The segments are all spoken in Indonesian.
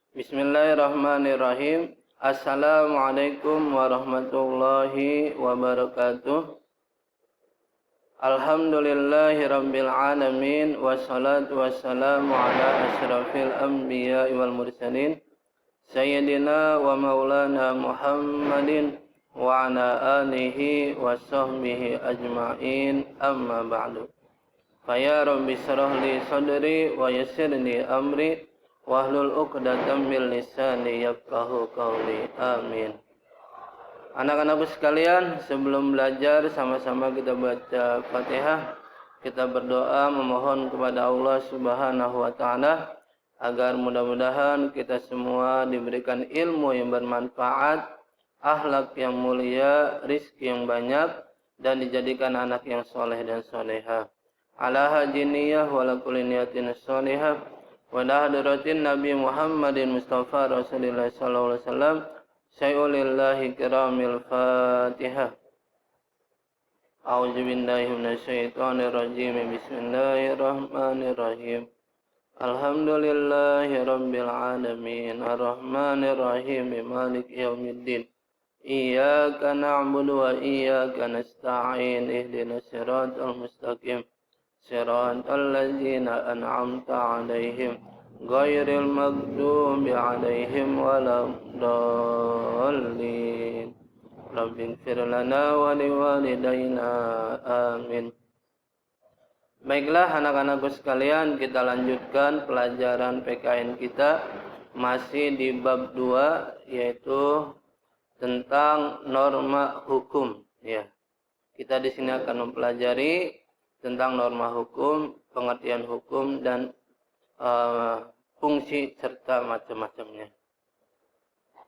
Bismillahirrahmanirrahim. Assalamualaikum warahmatullahi wabarakatuh. Alhamdulillahirabbil alamin wassalatu wassalamu ala asyrafil anbiya'i wal mursalin sayyidina wa maulana Muhammadin wa ala alihi wa sahbihi ajma'in, amma ba'du. Faya rabbi shrah li sadri wa yassir li amri wahlul 'uqdatam min lisani yafqahu qawli. Amin. Anak-anakku sekalian, sebelum belajar sama-sama kita baca Fatihah. Kita berdoa memohon kepada Allah Subhanahu wa taala agar mudah-mudahan kita semua diberikan ilmu yang bermanfaat, akhlak yang mulia, rizki yang banyak, dan dijadikan anak yang soleh dan solehah. Ala hajiniyah wa la kulli niyatin solehah. Wa hadratin Nabi Muhammadin Mustafa Rasulullah sallallahu alaihi wasallam. Syai'ulillahi kiramil Fatihah. A'udzu billahi minasyaitonir rajim. Bismillahirrahmanirrahim. Alhamdulillahi rabbil alamin. Arrahmanir rahim. Maliki yaumiddin. Iyyaka na'budu wa iyyaka nasta'in. Ihdinas siratal mustaqim. Siratal ladzina an'amta 'alaihim ghairil maghdubi 'alaihim waladdallin. Rabbighfir lana wa liwalidayna. Amin. Baiklah anak-anakku sekalian, kita lanjutkan pelajaran PKN kita masih di bab 2, yaitu tentang norma hukum, ya. Kita di sini akan mempelajari tentang norma hukum, pengertian hukum, dan fungsi serta macam-macamnya.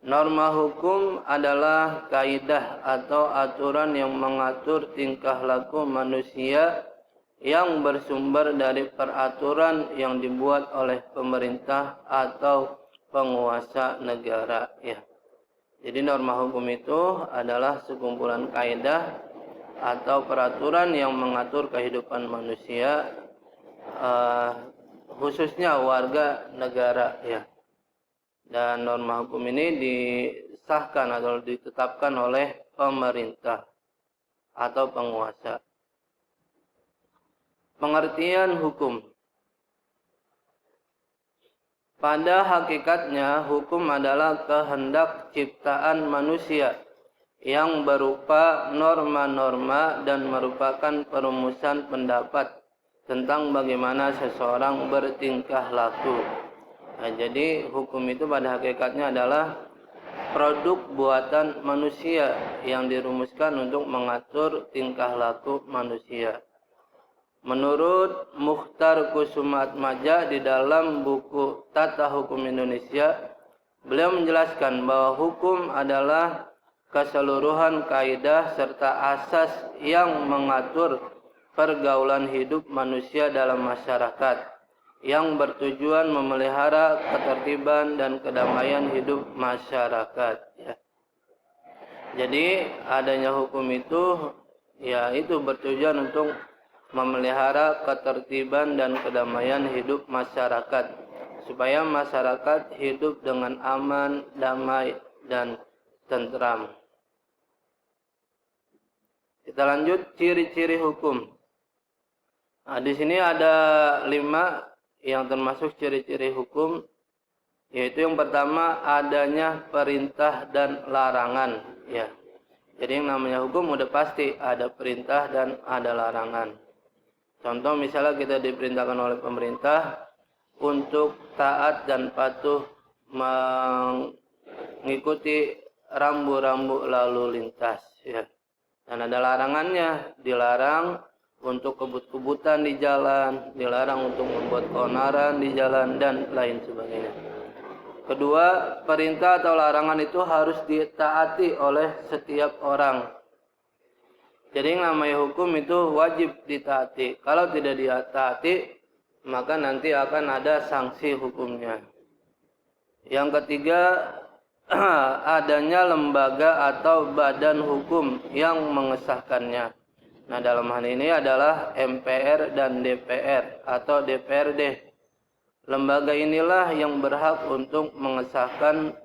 Norma hukum adalah kaidah atau aturan yang mengatur tingkah laku manusia yang bersumber dari peraturan yang dibuat oleh pemerintah atau penguasa negara, ya. Jadi norma hukum itu adalah sekumpulan kaidah atau peraturan yang mengatur kehidupan manusia, khususnya warga negara, ya. Dan norma hukum ini disahkan atau ditetapkan oleh pemerintah atau penguasa. Pengertian hukum. Pada hakikatnya, hukum adalah kehendak ciptaan manusia yang berupa norma-norma dan merupakan perumusan pendapat tentang bagaimana seseorang bertingkah laku. Nah, jadi hukum itu pada hakikatnya adalah produk buatan manusia yang dirumuskan untuk mengatur tingkah laku manusia. Menurut Mukhtar Kusumatmaja di dalam buku Tata Hukum Indonesia, beliau menjelaskan bahwa hukum adalah keseluruhan kaidah serta asas yang mengatur pergaulan hidup manusia dalam masyarakat yang bertujuan memelihara ketertiban dan kedamaian hidup masyarakat, ya. Jadi adanya hukum itu, ya, itu bertujuan untuk memelihara ketertiban dan kedamaian hidup masyarakat supaya masyarakat hidup dengan aman, damai, dan tentram. Kita lanjut ciri-ciri hukum. Nah, di sini ada 5 yang termasuk ciri-ciri hukum, yaitu yang pertama adanya perintah dan larangan, ya. Jadi yang namanya hukum udah pasti ada perintah dan ada larangan. Contoh misalnya kita diperintahkan oleh pemerintah untuk taat dan patuh mengikuti rambu-rambu lalu lintas, ya. Dan ada larangannya, dilarang untuk kebut-kebutan di jalan, dilarang untuk membuat keonaran di jalan, dan lain sebagainya. Kedua, perintah atau larangan itu harus ditaati oleh setiap orang. Jadi yang namanya hukum itu wajib ditaati. Kalau tidak ditaati, maka nanti akan ada sanksi hukumnya. Yang ketiga, adanya lembaga atau badan hukum yang mengesahkannya. Nah, dalam hal ini adalah MPR dan DPR atau DPRD. Lembaga inilah yang berhak untuk mengesahkan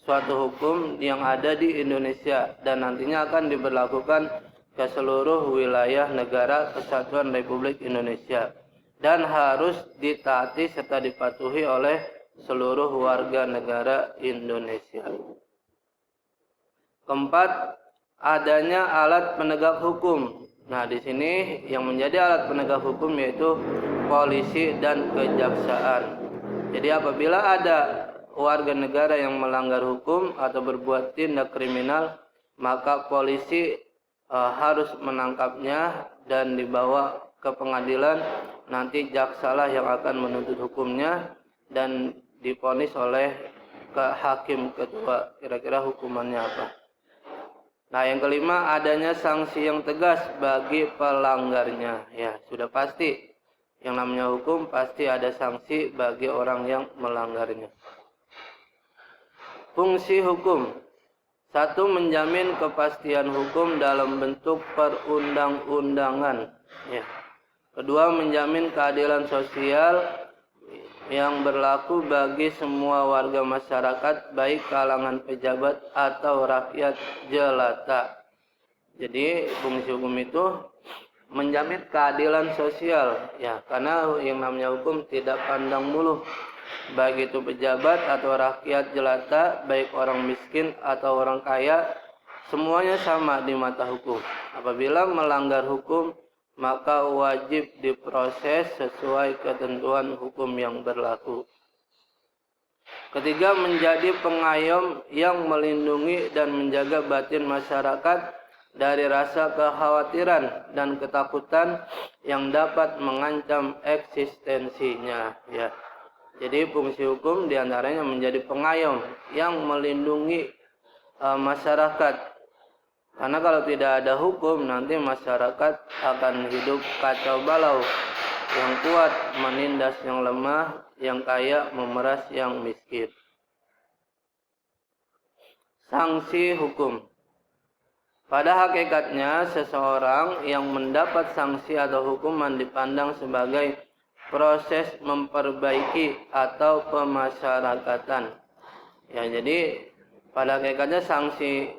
suatu hukum yang ada di Indonesia dan nantinya akan diberlakukan ke seluruh wilayah negara Kesatuan Republik Indonesia dan harus ditaati serta dipatuhi oleh seluruh warga negara Indonesia. Keempat, adanya alat penegak hukum. Nah, di sini yang menjadi alat penegak hukum yaitu polisi dan kejaksaan. Jadi apabila ada warga negara yang melanggar hukum atau berbuat tindak kriminal, maka polisi harus menangkapnya dan dibawa ke pengadilan. Nanti jaksalah yang akan menuntut hukumnya dan divonis oleh hakim ketua. Kira-kira hukumannya apa? Nah, yang kelima, adanya sanksi yang tegas bagi pelanggarnya. Ya, sudah pasti. Yang namanya hukum pasti ada sanksi bagi orang yang melanggarnya. Fungsi hukum. Satu, menjamin kepastian hukum dalam bentuk perundang-undangan. Ya. Kedua, menjamin keadilan sosial yang berlaku bagi semua warga masyarakat, baik kalangan pejabat atau rakyat jelata. Jadi fungsi hukum itu menjamin keadilan sosial, ya, karena yang namanya hukum tidak pandang bulu, baik itu pejabat atau rakyat jelata, baik orang miskin atau orang kaya, semuanya sama di mata hukum. Apabila melanggar hukum, maka wajib diproses sesuai ketentuan hukum yang berlaku. Ketiga, menjadi pengayom yang melindungi dan menjaga batin masyarakat dari rasa kekhawatiran dan ketakutan yang dapat mengancam eksistensinya. Ya. Jadi fungsi hukum diantaranya menjadi pengayom yang melindungi masyarakat. Karena kalau tidak ada hukum, nanti masyarakat akan hidup kacau balau. Yang kuat menindas yang lemah, yang kaya memeras yang miskin. Sanksi hukum. Pada hakikatnya, seseorang yang mendapat sanksi atau hukuman dipandang sebagai proses memperbaiki atau pemasyarakatan. Ya, jadi pada hakikatnya sanksi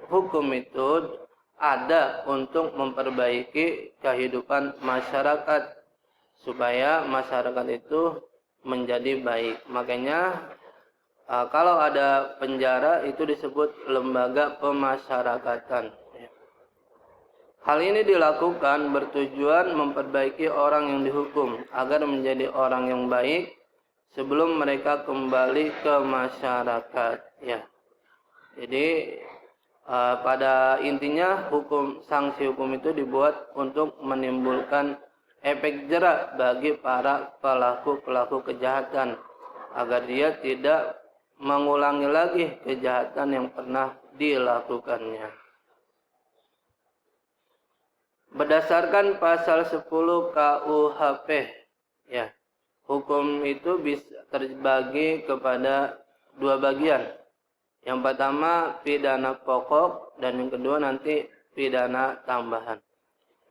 hukum itu ada untuk memperbaiki kehidupan masyarakat supaya masyarakat itu menjadi baik. Makanya kalau ada penjara itu disebut lembaga pemasyarakatan. Hal ini dilakukan bertujuan memperbaiki orang yang dihukum agar menjadi orang yang baik sebelum mereka kembali ke masyarakat. Ya. Jadi pada intinya sanksi hukum itu dibuat untuk menimbulkan efek jera bagi para pelaku kejahatan agar dia tidak mengulangi lagi kejahatan yang pernah dilakukannya. Berdasarkan pasal 10 KUHP, ya, hukum itu bisa terbagi kepada dua bagian. Yang pertama pidana pokok dan yang kedua nanti pidana tambahan.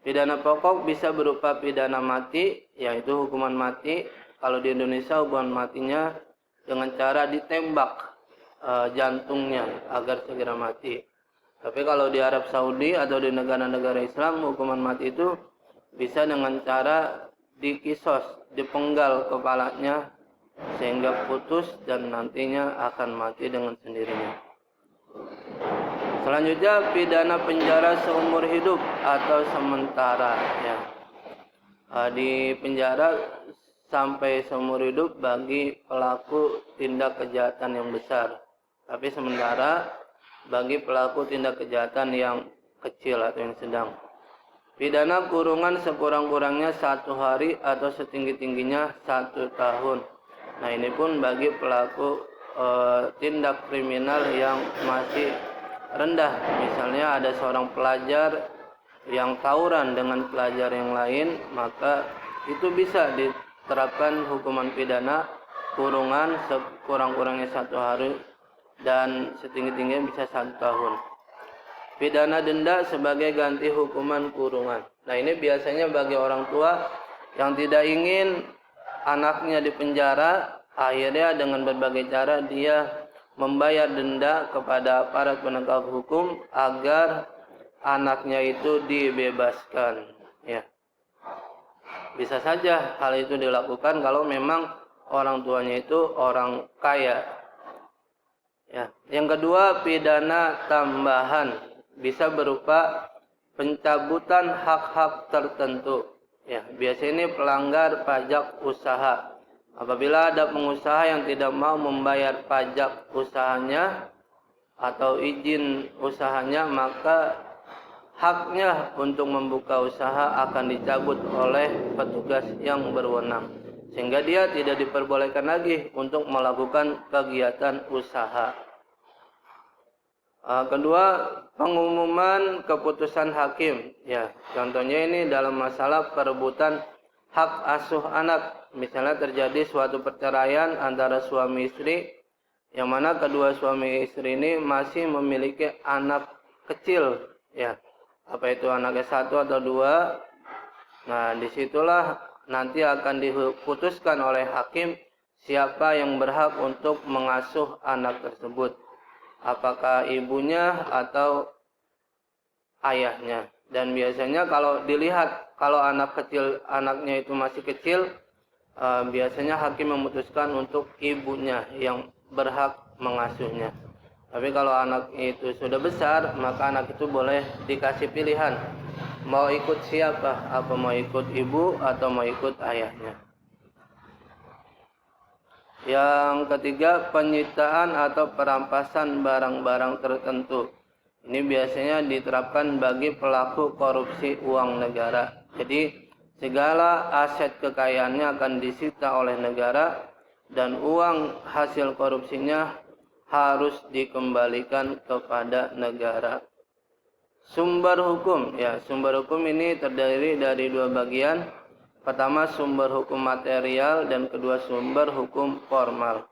Pidana pokok bisa berupa pidana mati, yaitu hukuman mati. Kalau di Indonesia hukuman matinya dengan cara ditembak jantungnya agar segera mati. Tapi kalau di Arab Saudi atau di negara-negara Islam, hukuman mati itu bisa dengan cara dikisos, dipenggal kepalanya sehingga putus dan nantinya akan mati dengan sendirinya. Selanjutnya pidana penjara seumur hidup atau sementara, ya. Di penjara sampai seumur hidup bagi pelaku tindak kejahatan yang besar. Tapi sementara bagi pelaku tindak kejahatan yang kecil atau yang sedang. Pidana kurungan sekurang-kurangnya 1 hari atau setinggi-tingginya 1 tahun. Nah, ini pun bagi pelaku tindak kriminal yang masih rendah. Misalnya ada seorang pelajar yang tawuran dengan pelajar yang lain, maka itu bisa diterapkan hukuman pidana kurungan sekurang-kurangnya 1 hari dan setinggi-tingginya bisa 1 tahun. Pidana denda sebagai ganti hukuman kurungan. Nah, ini biasanya bagi orang tua yang tidak ingin anaknya dipenjara, akhirnya dengan berbagai cara dia membayar denda kepada aparat penegak hukum agar anaknya itu dibebaskan. Ya, bisa saja hal itu dilakukan kalau memang orang tuanya itu orang kaya. Ya, yang kedua, pidana tambahan bisa berupa pencabutan hak-hak tertentu. Ya, biasanya ini pelanggar pajak usaha. Apabila ada pengusaha yang tidak mau membayar pajak usahanya atau izin usahanya, maka haknya untuk membuka usaha akan dicabut oleh petugas yang berwenang, sehingga dia tidak diperbolehkan lagi untuk melakukan kegiatan usaha. Kedua, pengumuman keputusan hakim. Ya, contohnya ini dalam masalah perebutan hak asuh anak. Misalnya terjadi suatu perceraian antara suami istri, yang mana kedua suami istri ini masih memiliki anak kecil. Ya, apa itu anaknya 1 atau 2. Nah, disitulah nanti akan diputuskan oleh hakim siapa yang berhak untuk mengasuh anak tersebut. Apakah ibunya atau ayahnya. Dan biasanya kalau dilihat kalau anaknya itu masih kecil, biasanya hakim memutuskan untuk ibunya yang berhak mengasuhnya. Tapi kalau anak itu sudah besar, maka anak itu boleh dikasih pilihan mau ikut siapa, apa mau ikut ibu atau mau ikut ayahnya. Yang ketiga, penyitaan atau perampasan barang-barang tertentu. Ini biasanya diterapkan bagi pelaku korupsi uang negara. Jadi segala aset kekayaannya akan disita oleh negara dan uang hasil korupsinya harus dikembalikan kepada negara. Sumber hukum, ya, sumber hukum ini terdiri dari 2 bagian. Pertama, sumber hukum material, dan kedua, sumber hukum formal.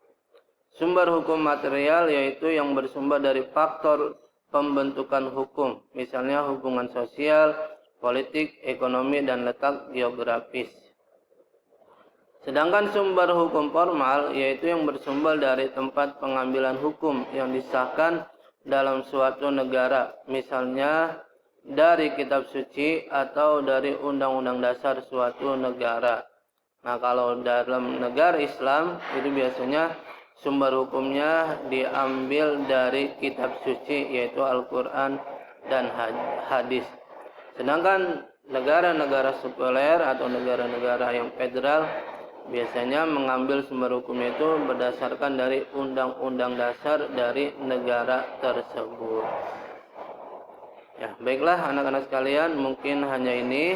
Sumber hukum material yaitu yang bersumber dari faktor pembentukan hukum, misalnya hubungan sosial, politik, ekonomi, dan letak geografis. Sedangkan sumber hukum formal yaitu yang bersumber dari tempat pengambilan hukum yang disahkan dalam suatu negara, misalnya dari kitab suci atau dari undang-undang dasar suatu negara. Nah, kalau dalam negara Islam itu biasanya sumber hukumnya diambil dari kitab suci yaitu Al-Quran dan hadis. Sedangkan negara-negara sekuler atau negara-negara yang federal biasanya mengambil sumber hukum itu berdasarkan dari undang-undang dasar dari negara tersebut. Ya, baiklah anak-anak sekalian, mungkin hanya ini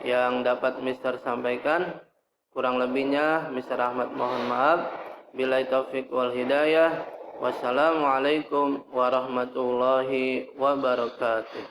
yang dapat Mister sampaikan. Kurang lebihnya Mister Ahmad mohon maaf. Billahi taufik wal hidayah. Wassalamualaikum warahmatullahi wabarakatuh.